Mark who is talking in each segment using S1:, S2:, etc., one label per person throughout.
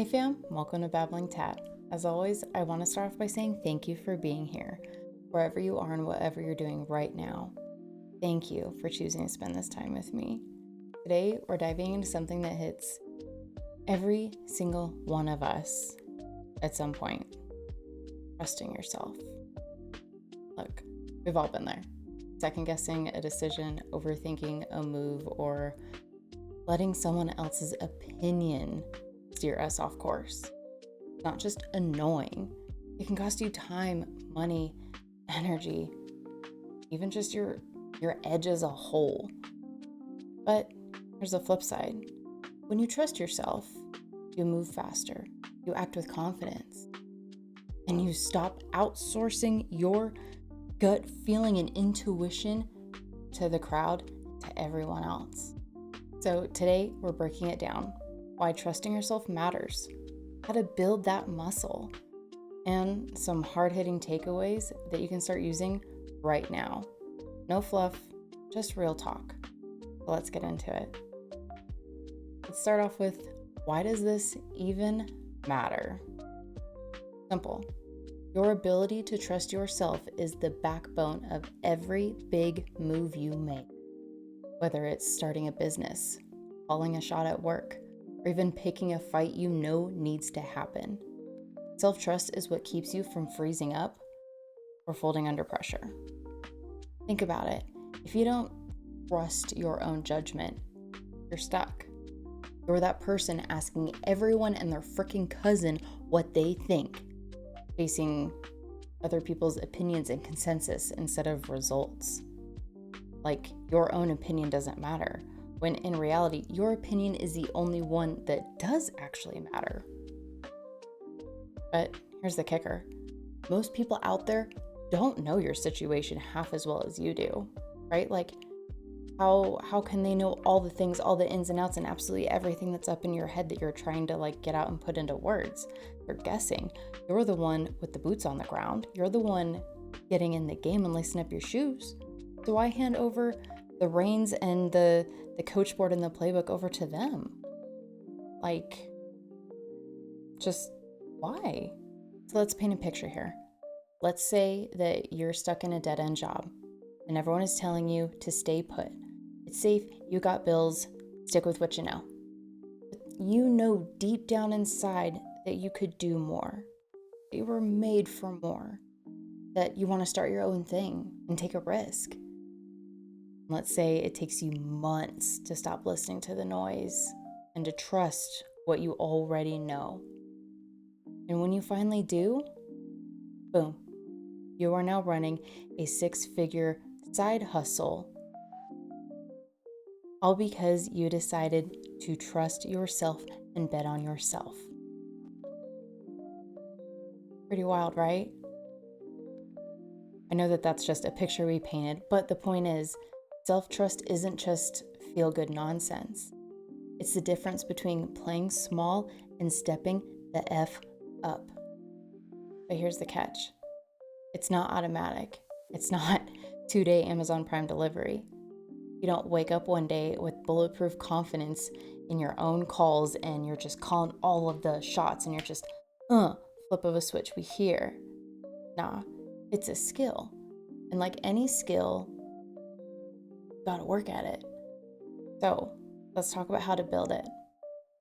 S1: Hey fam, welcome to Babbling Tat. As always, I want to start off by saying thank you for being here, wherever you are and whatever you're doing right now. Thank you for choosing to spend this time with me. Today, we're diving into something that hits every single one of us at some point. Trusting yourself. Look, we've all been there. Second guessing a decision, overthinking a move, or letting someone else's opinion steer us off course. It's not just annoying. It can cost you time, money, energy, even just your edge as a whole. But there's a flip side. When you trust yourself, you move faster, you act with confidence, and you stop outsourcing your gut feeling and intuition to the crowd, to everyone else. So today we're breaking it down. Why trusting yourself matters, how to build that muscle, and some hard-hitting takeaways that you can start using right now. No fluff, just real talk. So let's get into it. Let's start off with, why does this even matter? Simple. Your ability to trust yourself is the backbone of every big move you make. Whether it's starting a business, calling a shot at work, or even picking a fight you know needs to happen. Self-trust is what keeps you from freezing up or folding under pressure. Think about it. If you don't trust your own judgment, you're stuck. You're that person asking everyone and their freaking cousin what they think, facing other people's opinions and consensus instead of results. Like your own opinion doesn't matter, when in reality, your opinion is the only one that does actually matter. But here's the kicker. Most people out there don't know your situation half as well as you do, right? Like, how can they know all the things, all the ins and outs, and absolutely everything that's up in your head that you're trying to get out and put into words? They're guessing. You're the one with the boots on the ground. You're the one getting in the game and lacing up your shoes. So I hand over the reins and the coach board and the playbook over to them. Just why? So let's paint a picture here. Let's say that you're stuck in a dead-end job and everyone is telling you to stay put. It's safe, you got bills, stick with what you know. But you know deep down inside that you could do more, that you were made for more, that you want to start your own thing and take a risk. Let's say it takes you months to stop listening to the noise and to trust what you already know. And when you finally do, boom, you are now running a 6-figure side hustle, all because you decided to trust yourself and bet on yourself. Pretty wild, right? I know that that's just a picture we painted, but the point is, self-trust isn't just feel-good nonsense. It's the difference between playing small and stepping the F up. But here's the catch. It's not automatic. It's not 2-day Amazon Prime delivery. You don't wake up one day with bulletproof confidence in your own calls and you're just calling all of the shots and you're just, flip of a switch, we hear. Nah, it's a skill. And like any skill, gotta work at it. So let's talk about how to build it.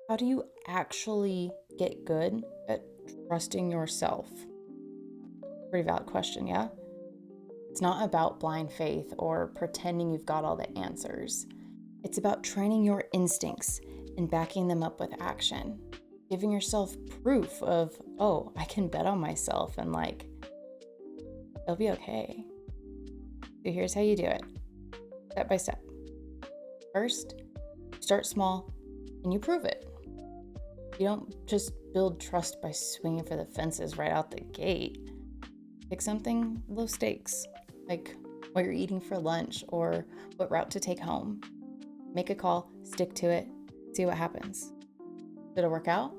S1: How do you actually get good at trusting yourself? Pretty valid question, yeah? It's not about blind faith or pretending you've got all the answers. It's about training your instincts and backing them up with action. Giving yourself proof of, I can bet on myself and it'll be okay. So here's how you do it. Step by step. First, start small and you prove it. You don't just build trust by swinging for the fences right out the gate. Pick something low stakes, like what you're eating for lunch or what route to take home. Make a call, stick to it, see what happens. Did it work out?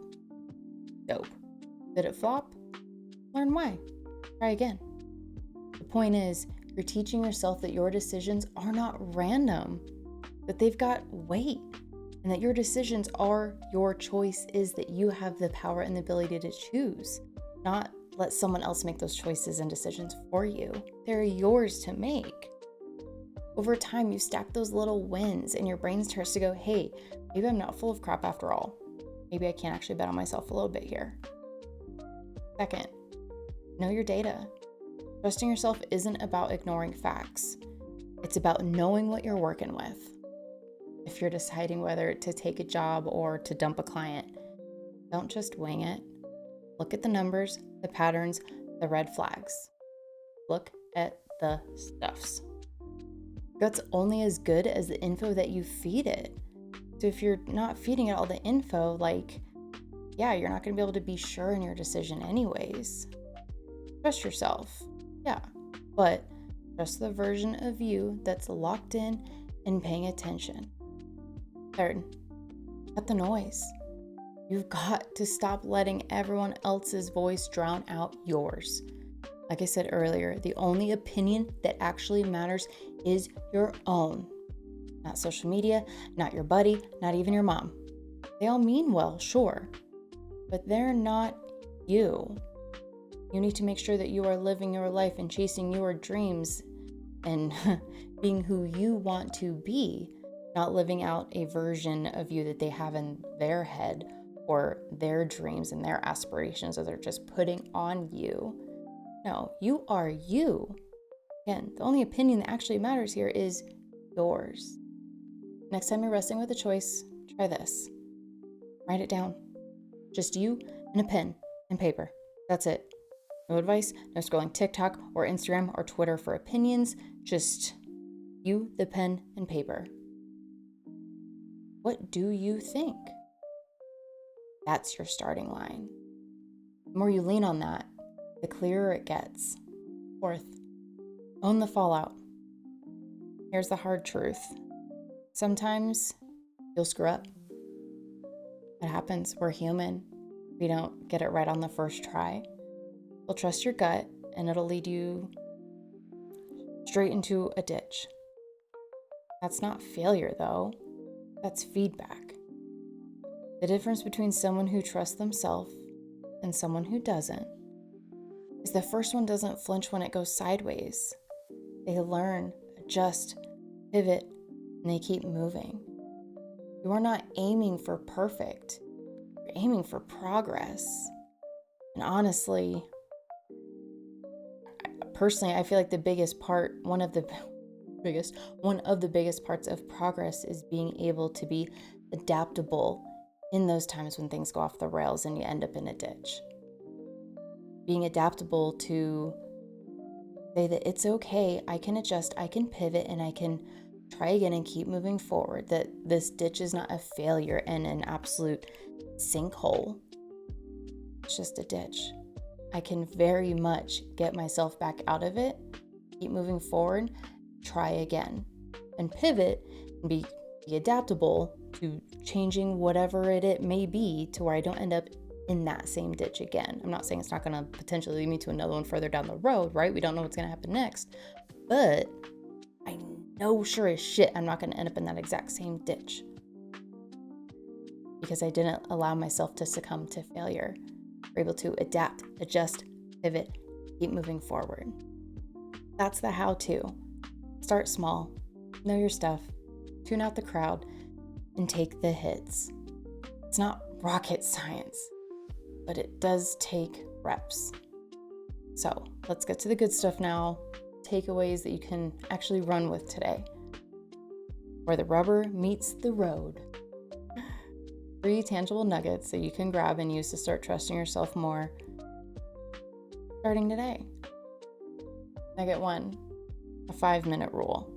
S1: Dope. Did it flop? Learn why. Try again. The point is, you're teaching yourself that your decisions are not random, that they've got weight. and that your decisions are your choice, is that you have the power and the ability to choose, not let someone else make those choices and decisions for you. They're yours to make. Over time, you stack those little wins and your brain starts to go, hey, maybe I'm not full of crap after all. Maybe I can actually bet on myself a little bit here. Second, know your data. Trusting yourself isn't about ignoring facts. It's about knowing what you're working with. If you're deciding whether to take a job or to dump a client, don't just wing it. Look at the numbers, the patterns, the red flags. Look at the stuffs. Gut's only as good as the info that you feed it. So if you're not feeding it all the info, you're not going to be able to be sure in your decision anyways. Trust yourself, but trust the version of you that's locked in and paying attention. Third, cut the noise. You've got to stop letting everyone else's voice drown out yours. Like I said earlier, the only opinion that actually matters is your own. Not social media, not your buddy, not even your mom. They all mean well, sure, but they're not you. You need to make sure that you are living your life and chasing your dreams and being who you want to be, not living out a version of you that they have in their head or their dreams and their aspirations that they're just putting on you. No, you are you. Again, the only opinion that actually matters here is yours. Next time you're wrestling with a choice, try this. Write it down. Just you and a pen and paper. That's it. No advice, no scrolling TikTok or Instagram or Twitter for opinions. Just you, the pen, and paper. What do you think? That's your starting line. The more you lean on that, the clearer it gets. Fourth, own the fallout. Here's the hard truth. Sometimes you'll screw up. It happens. We're human. We don't get it right on the first try. You'll trust your gut, and it'll lead you straight into a ditch. That's not failure, though. That's feedback. The difference between someone who trusts themselves and someone who doesn't is the first one doesn't flinch when it goes sideways. They learn, adjust, pivot, and they keep moving. You are not aiming for perfect. You're aiming for progress. And honestly, personally, I feel like one of the biggest parts of progress is being able to be adaptable in those times when things go off the rails and you end up in a ditch. Being adaptable to say that it's okay, I can adjust, I can pivot, and I can try again and keep moving forward. That this ditch is not a failure and an absolute sinkhole. It's just a ditch. I can very much get myself back out of it, keep moving forward, try again, and pivot and be adaptable to changing whatever it may be to where I don't end up in that same ditch again. I'm not saying it's not going to potentially lead me to another one further down the road, right? We don't know what's going to happen next, but I know sure as shit I'm not going to end up in that exact same ditch because I didn't allow myself to succumb to failure. We're able to adapt, adjust, pivot, keep moving forward. That's the how-to. Start small, know your stuff, tune out the crowd, and take the hits. It's not rocket science, but it does take reps. So let's get to the good stuff now. Takeaways that you can actually run with today. Where the rubber meets the road. 3 tangible nuggets that you can grab and use to start trusting yourself more starting today. Nugget 1, a 5-minute rule.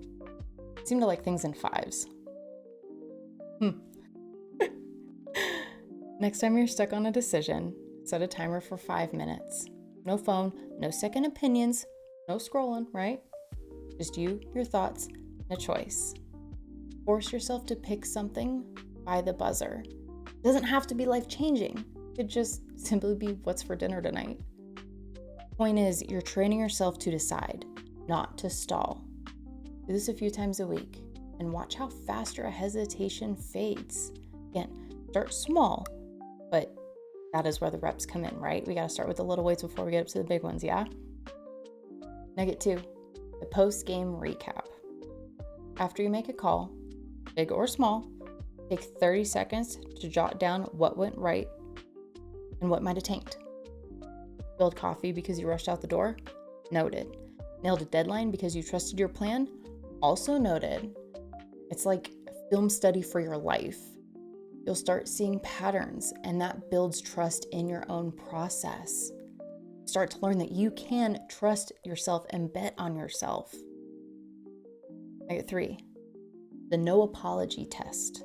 S1: I seem to like things in 5s. Next time you're stuck on a decision, set a timer for 5 minutes. No phone, no second opinions, no scrolling, right? Just you, your thoughts, and a choice. Force yourself to pick something by the buzzer. It doesn't have to be life-changing. It could just simply be what's for dinner tonight. Point is, you're training yourself to decide, not to stall. Do this a few times a week, and watch how fast your hesitation fades. Again, start small, but that is where the reps come in, right? We got to start with the little weights before we get up to the big ones, yeah? Nugget 2, the post-game recap. After you make a call, big or small, take 30 seconds to jot down what went right and what might have tanked. Spilled coffee because you rushed out the door? Noted. Nailed a deadline because you trusted your plan? Also noted. It's like a film study for your life. You'll start seeing patterns, and that builds trust in your own process. Start to learn that you can trust yourself and bet on yourself. Nugget 3, the no apology test.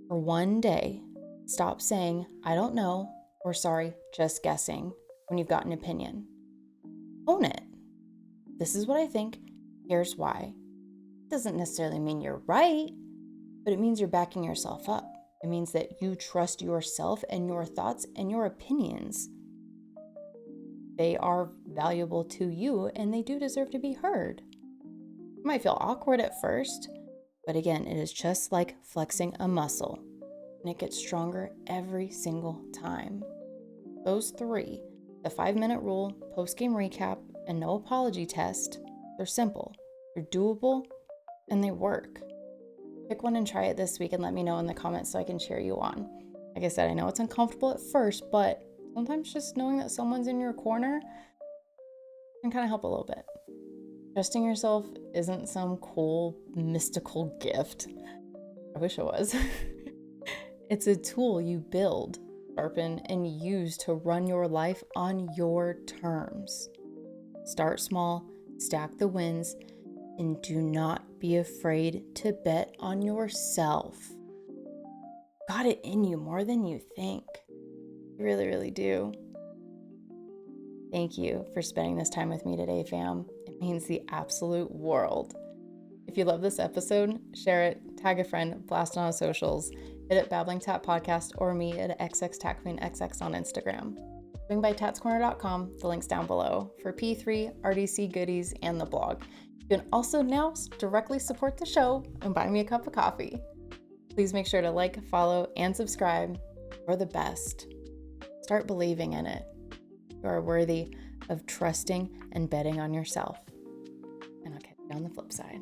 S1: For one day, stop saying, I don't know, or sorry, just guessing, when you've got an opinion. Own it. This is what I think. Here's why. It doesn't necessarily mean you're right, but it means you're backing yourself up. It means that you trust yourself and your thoughts and your opinions. They are valuable to you, and they do deserve to be heard. It might feel awkward at first, but again, it is just like flexing a muscle, and it gets stronger every single time. Those 3, the 5-minute rule, post-game recap, and no apology test, they're simple, they're doable, and they work. Pick one and try it this week and let me know in the comments so I can cheer you on. Like I said, I know it's uncomfortable at first, but sometimes just knowing that someone's in your corner can kind of help a little bit. Trusting yourself isn't some cool, mystical gift. I wish it was. It's a tool you build, sharpen, and use to run your life on your terms. Start small, stack the wins, and do not be afraid to bet on yourself. Got it in you more than you think. You really, really do. Thank you for spending this time with me today, fam. It means the absolute world. If you love this episode, share it, tag a friend, blast it on socials, hit it Babbling Tat Podcast or me at xxtatqueenxx on Instagram. swingbytatscorner.com, the link's down below, for P3, RDC goodies, and the blog. You can also now directly support the show and buy me a cup of coffee. Please make sure to like, follow, and subscribe. You're the best. Start believing in it. You are worthy of trusting and betting on yourself. And I'll catch you on the flip side.